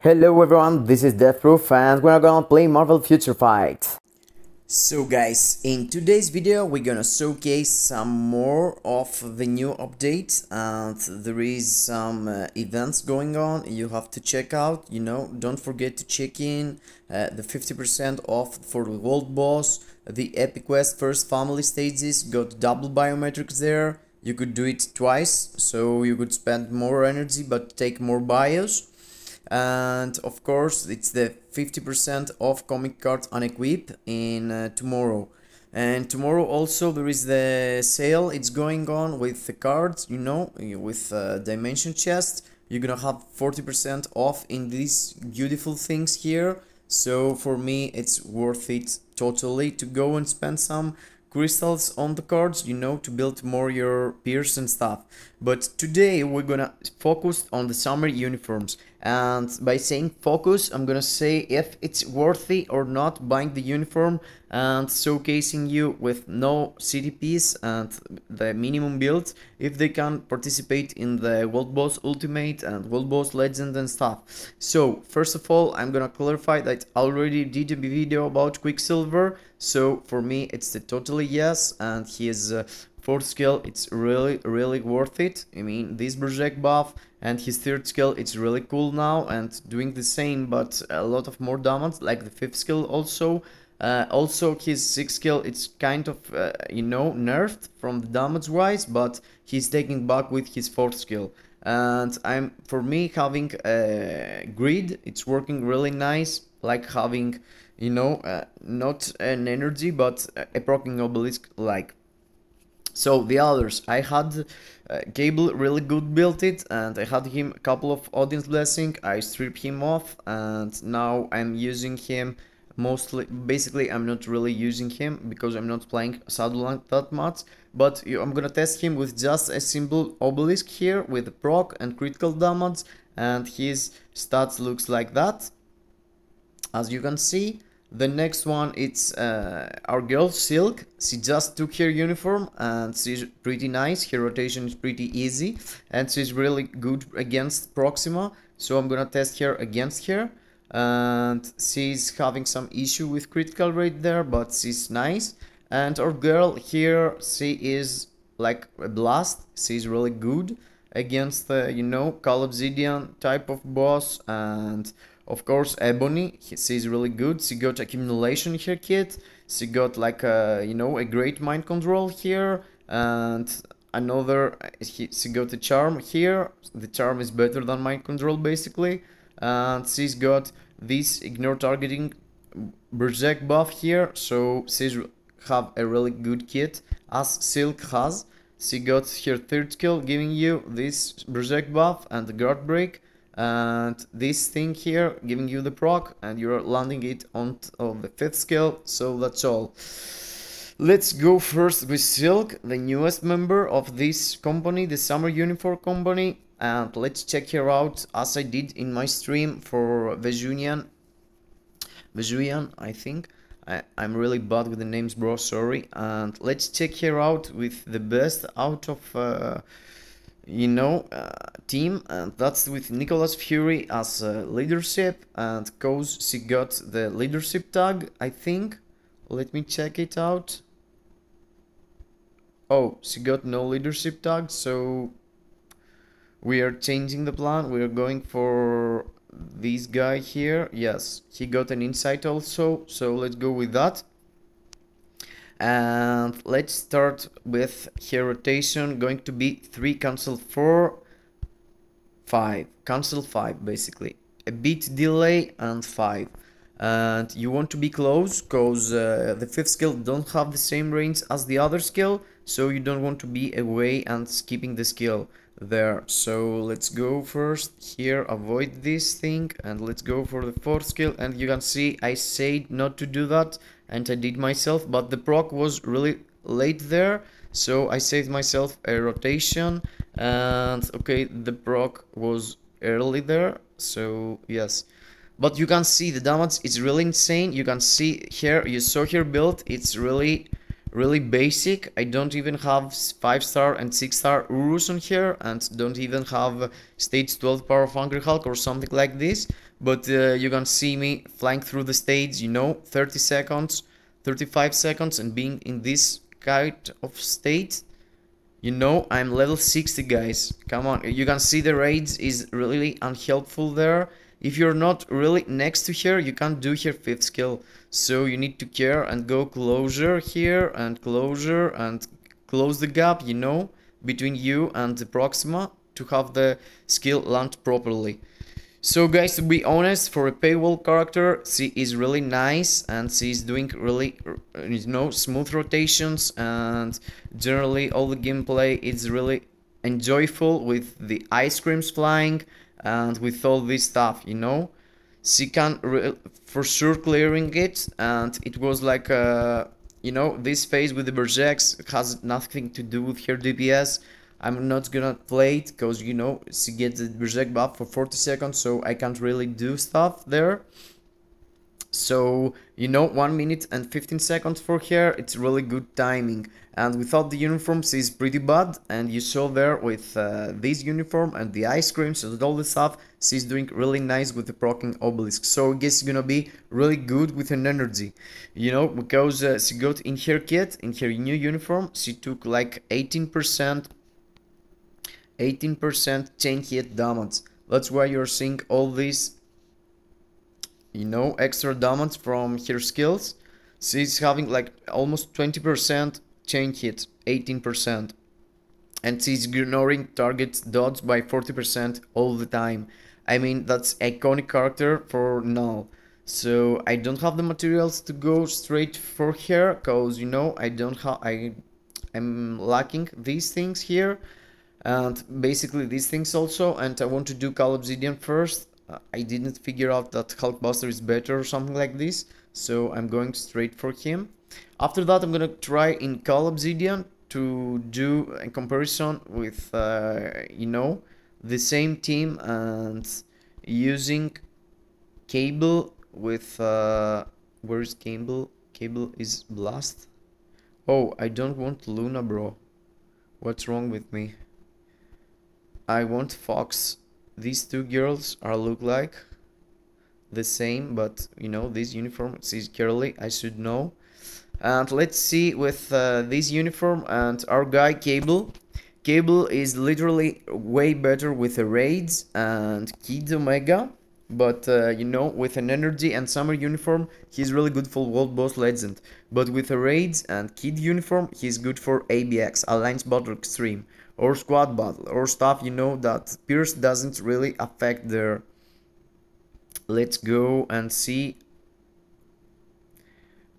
Hello everyone, this is Deathproof and we're gonna play Marvel Future Fight. So guys, in today's video we're gonna showcase some more of the new updates, and there is some events going on you have to check out. Don't forget to check in the 50% off for the World Boss, the Epic Quest first family stages, got double biometrics there. You could do it twice, so you could spend more energy but take more bios. And of course it's the 50% off comic cards unequip in tomorrow. And tomorrow also there is the sale. It's going on with the cards, with dimension chest. You're gonna have 40% off in these beautiful things here. So for me it's worth it totally to go and spend some crystals on the cards, to build more your peers and stuff. But today we're gonna focus on the summer uniforms, and by saying focus I'm gonna say if it's worthy or not buying the uniform, and showcasing you with no CTPS and the minimum builds if they can participate in the World Boss Ultimate and World Boss Legend and stuff. So first of all I'm gonna clarify that I already did a video about Quicksilver, so for me it's the totally yes, and his fourth skill it's really worth it. I mean, this Berserk buff and his third skill it's really cool now and doing the same but a lot of more damage, like the fifth skill also. Also his sixth skill it's kind of nerfed from the damage wise, but he's taking back with his fourth skill. And for me having grid it's working really nice, like having not an energy but a proccing obelisk like. So the others, I had Gable really good built it, and I had him a couple of audience blessing. I stripped him off and now I'm using him mostly. Basically I'm not really using him because I'm not playing Shadowland that much, but I'm gonna test him with just a simple obelisk here with proc and critical damage, and his stats looks like that, as you can see. The next one it's our girl Silk. She just took her uniform and she's pretty nice. Her rotation is pretty easy and she's really good against Proxima, so I'm gonna test her against her. And she's having some issue with critical rate there, but she's nice. And our girl here, she is like a blast. She's really good against the Call Obsidian type of boss. And of course Ebony, she's really good. She got accumulation in her kit. She got like a great mind control here, and another she got a charm here. The charm is better than mind control basically. And she's got this ignore targeting Berserk buff here, so she's have a really good kit as Silk has. She got her third skill giving you this Berserk buff and the guard break, and this thing here giving you the proc, and you're landing it on the fifth skill. So that's all. Let's go first with Silk, the newest member of this company, the summer uniform company, and let's check her out as I did in my stream for Vesuvian, I think. I'm really bad with the names, bro, sorry. And let's check her out with the best out of team, and that's with Nicholas Fury as leadership, and cause she got the leadership tag, I think. Let me check it out. Oh, she got no leadership tag, so we are changing the plan. We are going for this guy here. Yes, he got an insight also, so let's go with that. And let's start with her rotation, going to be 3 cancel 4 5 cancel 5, basically a bit delay and 5. And you want to be close because the fifth skill don't have the same range as the other skill, so you don't want to be away and skipping the skill there. So let's go first here, avoid this thing, and let's go for the fourth skill. And you can see I said not to do that and I did myself, but the proc was really late there, so I saved myself a rotation. And okay, the proc was early there, so yes, but you can see the damage is really insane. You can see here, you saw her build, it's really basic. I don't even have 5-star and 6-star Urus on here, and don't even have stage 12 power of Hungry Hulk or something like this. but you can see me flying through the stage, you know, 30 seconds, 35 seconds, and being in this kind of state. You know, I'm level 60, guys. Come on, you can see the raids is really unhelpful there. If you're not really next to her, you can't do her 5th skill. So you need to care and go closer here and close the gap, you know, between you and the Proxima to have the skill land properly. So guys, to be honest, for a paywall character, she is really nice and she's doing really, you know, smooth rotations, and generally all the gameplay is really enjoyable with the ice creams flying and with all this stuff, you know. She can for sure clearing it, and it was like you know, this phase with the Berserks has nothing to do with her DPS. I'm not gonna play it because, you know, she gets the Berserk buff for 40 seconds, so I can't really do stuff there. So, you know, 1 minute and 15 seconds for her, it's really good timing. And without the uniform, she's pretty bad. And you saw there with this uniform and the ice creams and all the stuff, she's doing really nice with the proccing obelisk. So I guess it's gonna be really good with an energy, you know, because she got in her kit, in her new uniform, she took like 18% chain hit damage. That's why you're seeing all these, you know, extra damage from her skills. She's having like almost 20% chain hit, 18%. And she's ignoring target dodge by 40% all the time. I mean, that's iconic character for now. So I don't have the materials to go straight for her, cause, you know, I'm lacking these things here, and basically these things also, and I want to do Call Obsidian first. I didn't figure out that Hulkbuster is better or something like this, so I'm going straight for him. After that, I'm gonna try in Call Obsidian to do a comparison with you know, the same team and using Cable with where's Cable? Cable is Blast. Oh, I don't want Luna, bro. What's wrong with me? I want Fox. These two girls are look like the same, but you know, this uniform is curly, I should know. And let's see with this uniform and our guy Cable. Cable is literally way better with the raids and Kid Omega, but you know, with an energy and summer uniform, he's really good for World Boss Legend. But with the raids and Kid uniform, he's good for ABX, Alliance Battle Extreme, or Squad Battle, or stuff, you know, that Pierce doesn't really affect their. Let's go and see.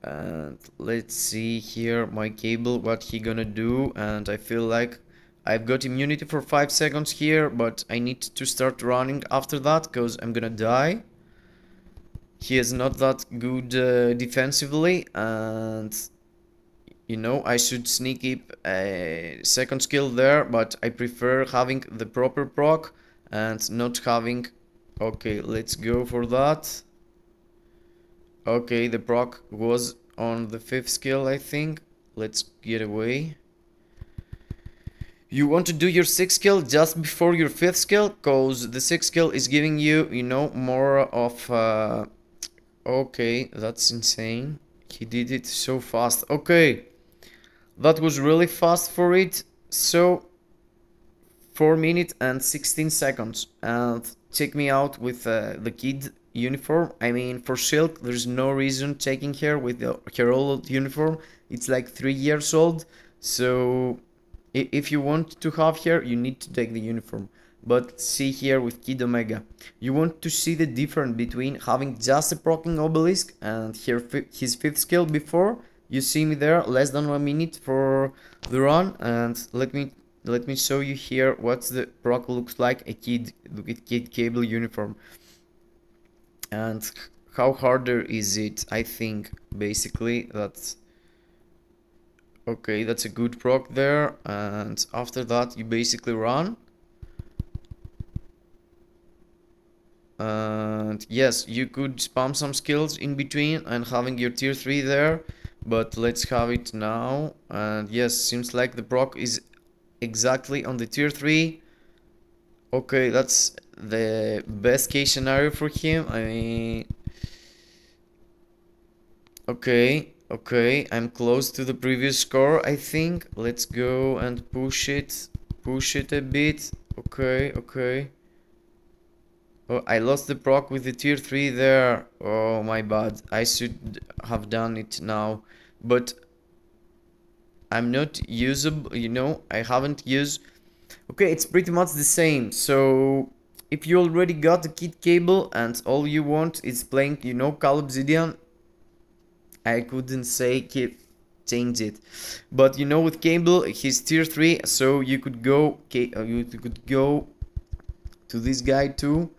And let's see here my Cable, what he gonna do. And I feel like I've got immunity for 5 seconds here, but I need to start running after that because I'm gonna die. He is not that good defensively, and you know, I should sneak up a second skill there, but I prefer having the proper proc and not having. Okay, let's go for that. Okay, the proc was on the 5th skill, I think. Let's get away. You want to do your 6th skill just before your 5th skill, cause the 6th skill is giving you, you know, more of okay, that's insane. He did it so fast. Okay, that was really fast for it. So 4 minutes and 16 seconds, and check me out with the Kid uniform. I mean, for Silk, there's no reason taking her with her old uniform. It's like 3 years old, so if you want to have her, you need to take the uniform. But see here with Kid Omega, you want to see the difference between having just a proccing obelisk and his 5th skill before. You see me there, less than 1 minute for the run, and let me show you here what the proc looks like a Kid with Kid Cable uniform. And how harder is it? I think basically that's okay, that's a good proc there, and after that you basically run. And yes, you could spam some skills in between and having your tier 3 there, but let's have it now. And yes, seems like the proc is exactly on the tier 3. Okay, that's the best case scenario for him. I mean, okay, I'm close to the previous score, I think. Let's go and push it a bit. Okay. Oh, I lost the proc with the tier 3 there. Oh, my bad. I should have done it now. But I'm not usable, you know, I haven't used. Okay, it's pretty much the same. So if you already got the kit cable and all you want is playing, you know, Call Obsidian, I couldn't say change it. But you know, with cable, he's tier 3, so you could go to this guy too.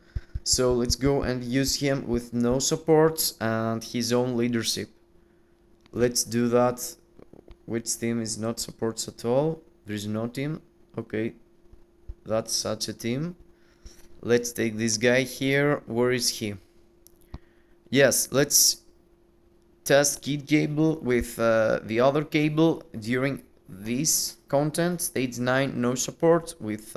So let's go and use him with no supports and his own leadership. Let's do that. Which team is not supports at all? There's no team. Okay, that's such a team. Let's take this guy here. Where is he? Yes, let's test kit cable with the other cable during this content. Stage 9 no support with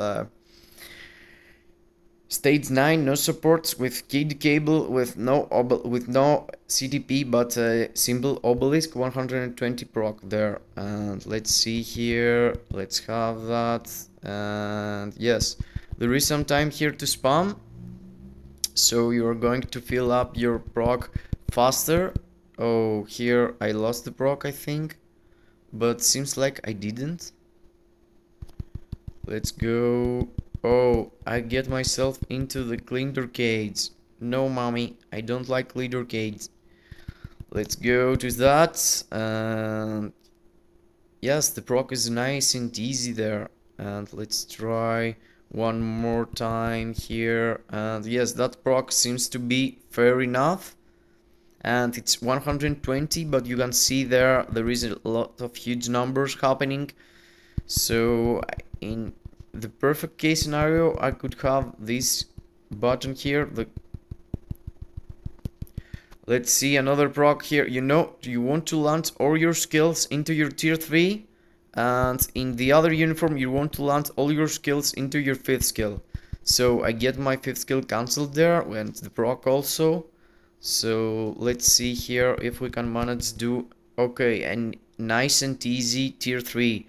Stage 9 no supports with kit cable with no CTP but simple obelisk 120 proc there. And let's see here, let's have that. And yes, there is some time here to spam, so you're going to fill up your proc faster. Oh, here I lost the proc, I think, but seems like I didn't. Let's go. Oh, I get myself into the leader cage. No, mommy, I don't like leader cage. Let's go to that. And yes, the proc is nice and easy there. And let's try one more time here. And yes, that proc seems to be fair enough. And it's 120, but you can see there is a lot of huge numbers happening. So in the perfect case scenario, I could have this button here. Let's see another proc here. You know, you want to land all your skills into your tier 3, and in the other uniform you want to land all your skills into your 5th skill. So I get my 5th skill cancelled there, and the proc also. So let's see here if we can manage to do okay, and nice and easy tier 3.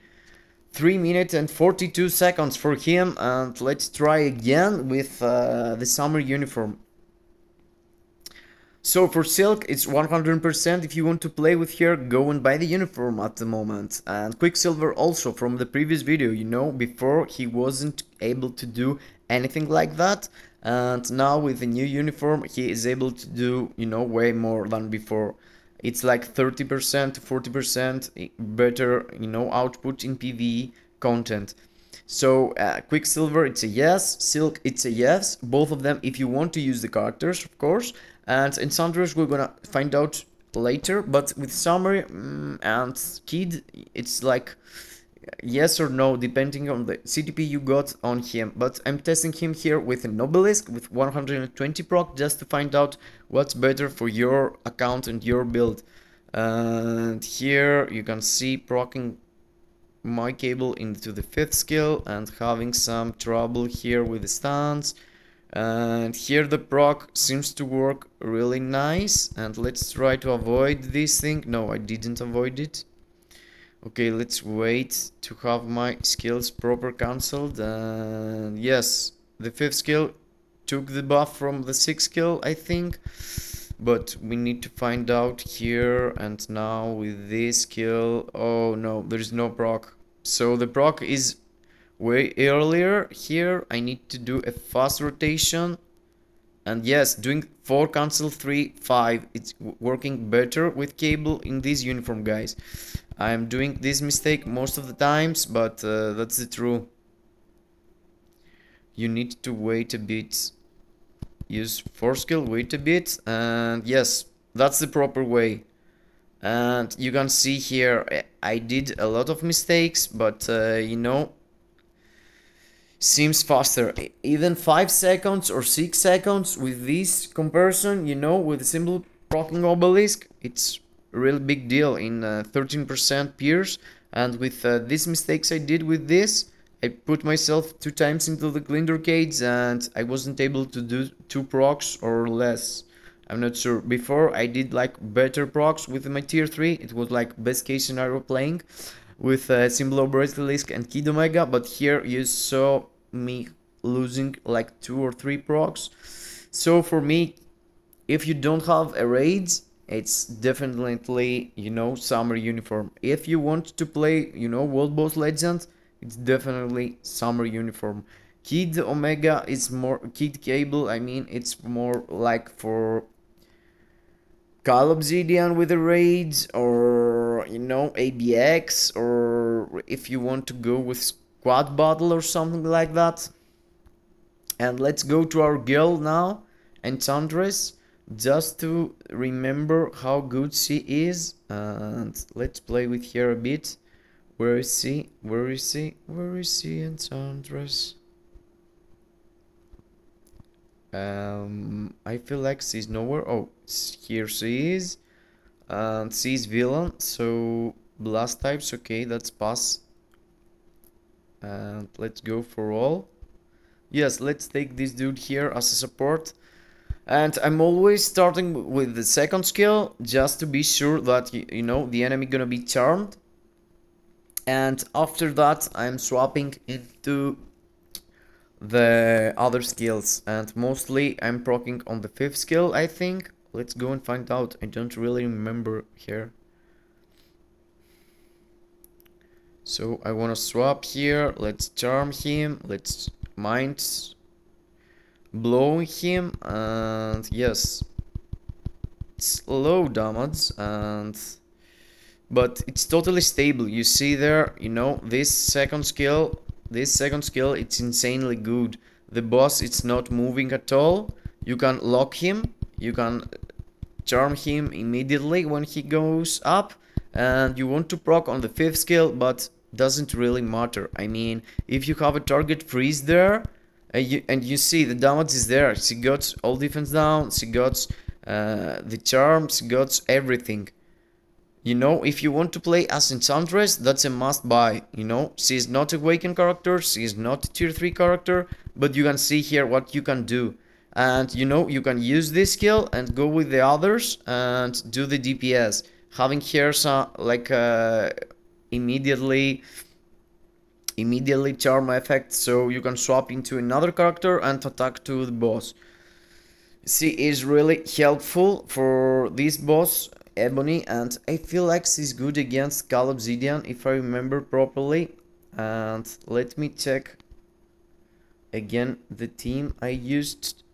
3 minutes and 42 seconds for him. And let's try again with the summer uniform. So for Silk, it's 100%. If you want to play with her, go and buy the uniform at the moment. And Quicksilver also from the previous video, you know, before he wasn't able to do anything like that. And now with the new uniform, he is able to do, you know, way more than before. It's like 30% to 40% better, you know, output in PvE content. So Quicksilver, it's a yes. Silk, it's a yes. Both of them, if you want to use the characters, of course. And Enchantress, we're gonna find out later. But with Summer and Kid, it's like yes or no, depending on the CTP you got on him. But I'm testing him here with an obelisk with 120 proc just to find out what's better for your account and your build. And here you can see procking my cable into the 5th skill and having some trouble here with the stance. And here the proc seems to work really nice. And let's try to avoid this thing. No, I didn't avoid it. Okay, let's wait to have my skills proper cancelled. And yes, the 5th skill took the buff from the 6th skill, I think. But we need to find out here. And now with this skill, oh no, there's no proc. So the proc is way earlier. Here I need to do a fast rotation. And yes, doing 4 cancel 3 5, it's working better with cable in this uniform, guys. I'm doing this mistake most of the times, but that's the truth. You need to wait a bit. Use 4 skill, wait a bit, and yes, that's the proper way. And you can see here, I did a lot of mistakes, but you know, seems faster. Even 5 seconds or 6 seconds with this comparison, you know, with a simple procking obelisk, it's a real big deal in 13% pierce. And with these mistakes I did with this, I put myself 2 times into the Glindercades and I wasn't able to do 2 procs or less. I'm not sure. Before I did like better procs with my tier 3. It was like best case scenario playing with Symbol Basilisk and Kid Omega, but here you saw me losing like 2 or 3 procs. So for me, if you don't have a raid, it's definitely, you know, Summer Uniform. If you want to play, you know, World Boss Legend, it's definitely Summer Uniform. Kid Omega is more, Kid Cable, I mean, it's more like for Call Obsidian with the raids, or, you know, ABX, or if you want to go with Squad Battle or something like that. And let's go to our girl now, Enchantress, just to remember how good she is. And let's play with her a bit. Where is she? Where is she? Where is she, Enchantress? I feel like she's nowhere. Oh, here she is. And she's villain, so blast types, okay, that's pass. And let's go for all. Yes, let's take this dude here as a support. And I'm always starting with the second skill, just to be sure that, you know, the enemy gonna be charmed. And after that, I'm swapping into the other skills. And mostly I'm proccing on the 5th skill, I think. Let's go and find out. I don't really remember here. So I want to swap here. Let's charm him. Let's mind blow him. And yes, it's low damage, and but it's totally stable. You see there, you know, this second skill, it's insanely good. The boss, it's not moving at all. You can lock him. You can charm him immediately when he goes up, and you want to proc on the 5th skill, but doesn't really matter. I mean, if you have a target freeze there, and you see the damage is there, she got all defense down, she got the charm, she got everything. You know, if you want to play as Enchantress, that's a must buy. You know, she is not a Awakened character, she is not a tier 3 character, but you can see here what you can do. And you know, you can use this skill and go with the others and do the DPS. Having here some like immediately charm effect, so you can swap into another character and attack to the boss. She is really helpful for this boss, Ebony, and I feel like she's good against Call Obsidian if I remember properly. And let me check again the team I used.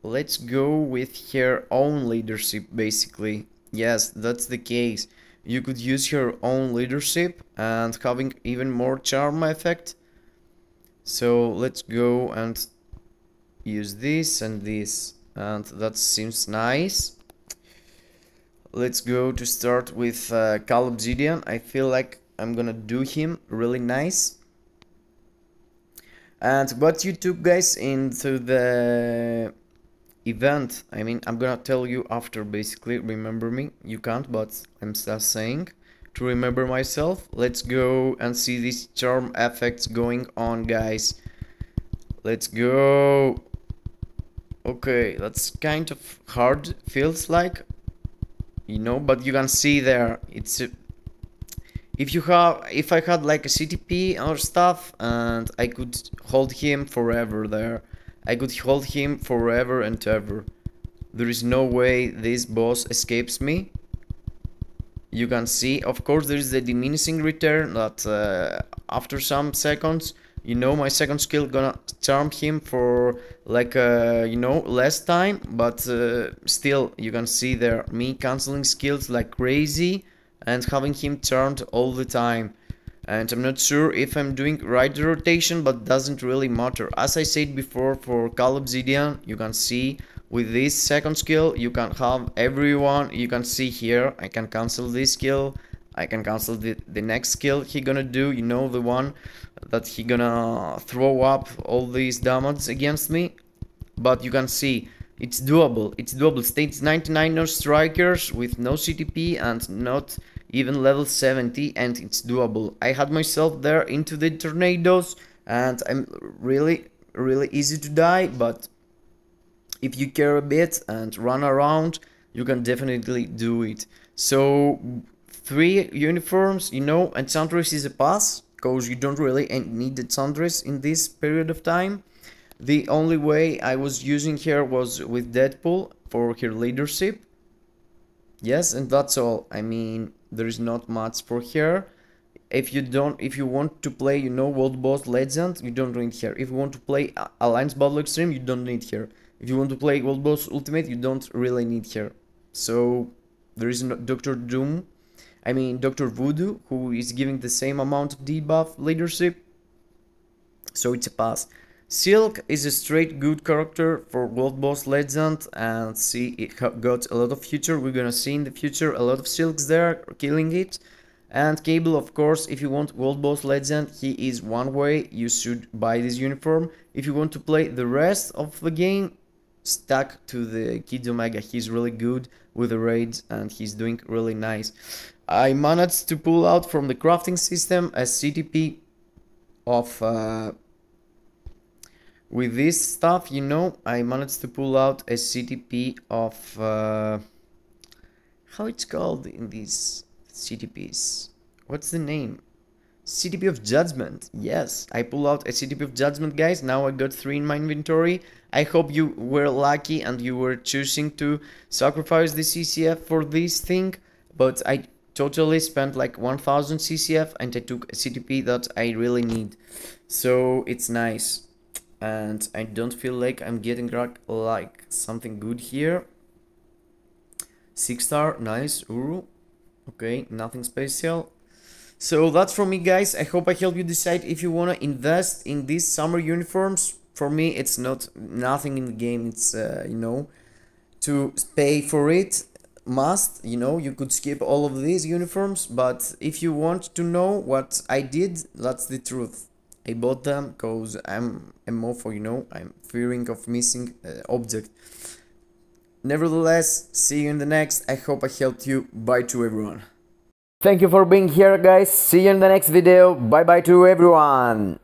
Let's go with her own leadership, basically. Yes, that's the case. You could use her own leadership and having even more charm effect. So let's go and use this and this, and that seems nice. Let's go to start with Call Obsidian. I feel like I'm gonna do him really nice. And what you took, guys, into the event, I mean, I'm gonna tell you after, basically. Remember me, you can't, but I'm just saying to remember myself. Let's go and see these charm effects going on, guys. Let's go. Okay, that's kind of hard, feels like, you know, but you can see there, it's if I had like a CTP or stuff, and I could hold him forever there. I could hold him forever and ever. There is no way this boss escapes me. You can see, of course, there is the diminishing return that after some seconds, you know, my second skill gonna charm him for like you know, less time, but still you can see there me canceling skills like crazy and having him charmed all the time. And I'm not sure if I'm doing right rotation, but doesn't really matter. As I said before, for Call Obsidian, you can see with this second skill you can have everyone. You can see here I can cancel this skill, I can cancel the next skill he gonna do, you know, the one that he gonna throw up all these damage against me. But you can see it's doable, Stage 99 no strikers with no CTP and not even level 70, and it's doable. I had myself there into the tornadoes and I'm really easy to die, but if you care a bit and run around, you can definitely do it. So 3 uniforms, you know, Enchantress is a pass, because you don't really need Enchantress in this period of time. The only way I was using her was with Deadpool for her leadership. Yes, and that's all. I mean, there is not much for her. If you want to play, you know, World Boss Legend, you don't need her. If you want to play Alliance Battle Extreme, you don't need her. If you want to play World Boss Ultimate, you don't really need her. So there is no Doctor Doom, I mean Doctor Voodoo, who is giving the same amount of debuff leadership, so it's a pass. Silk is a straight good character for World Boss Legend, and see, it got a lot of future. We're gonna see in the future a lot of Silks there killing it. And Cable, of course, if you want World Boss Legend, he is one way. You should buy this uniform. If you want to play the rest of the game, stuck to the Kid Omega. He's really good with the raids and he's doing really nice. I managed to pull out from the crafting system a CTP of with this stuff, you know, I managed to pull out a CTP of how it's called in these CTPs. What's the name? CTP of Judgment. Yes, I pull out a CTP of Judgment, guys. Now I got 3 in my inventory. I hope you were lucky and you were choosing to sacrifice the CCF for this thing, but I totally spent like 1000 CCF and I took a CTP that I really need. So it's nice. And I don't feel like I'm getting like something good here. 6-star, nice, Uru. Okay, nothing special. So that's from me, guys. I hope I helped you decide if you want to invest in these summer uniforms. For me, it's nothing in the game. It's you know, to pay for it must, you know, you could skip all of these uniforms, but if you want to know what I did, that's the truth. I bought them because I'm a mofo, you know, I'm fearing of missing object. Nevertheless, see you in the next. I hope I helped you. Bye to everyone. Thank you for being here, guys. See you in the next video. Bye bye to everyone.